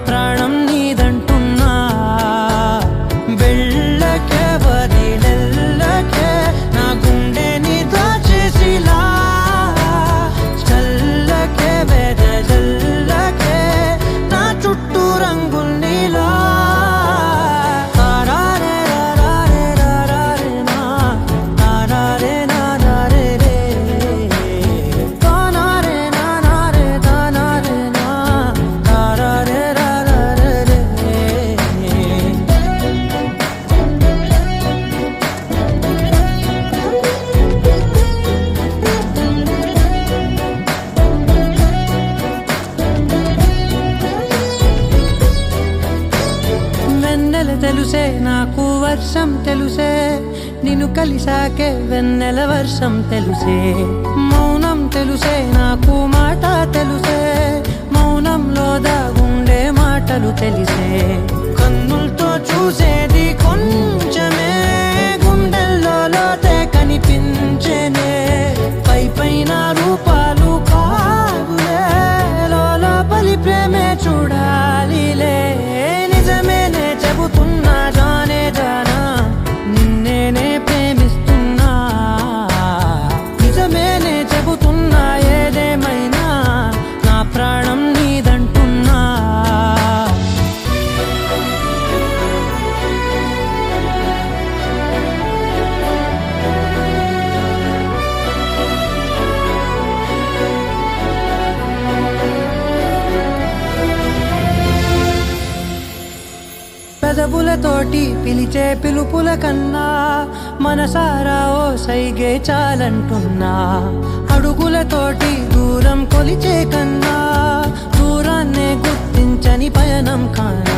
ప్రాణం నీదంటున్నా వెళ్ళకే వదిలెల్లకే నా గుండెని దాచేసిలా చల్లకే వెదజల్లకే నా చుట్టూ రంగుల్నిలా తెలుసే నాకు వర్షం తెలుసే నిన్ను కలిసాకే వెన్నెల వర్షం తెలుసే మౌనం తెలుసే నాకు మాట తెలుసే మౌనంలో దాగుండే మాటలు తెలిసే కన్నులతో చూసేది కొంచెమే గుండెల్లో లోతే కనిపించేనే పై పైన రూపాలు కాదులే లోపలి ప్రేమే చూడాలిలే నిజమేనే చెబుతున్నా జానే జానా నిన్నేనే ప్రేమిస్తున్నా నిజమేనే చెబుతున్నా ఏదేమైనా నా ప్రాణం నీదంటున్నా పెదవులతోటి పిలిచే పిలుపుల కన్నా మనసారా ఓ సైగే చాలంటున్నా అడుగులతోటి దూరం కొలిచే కన్నా దూరాన్నే గుర్తించని పయనం కానా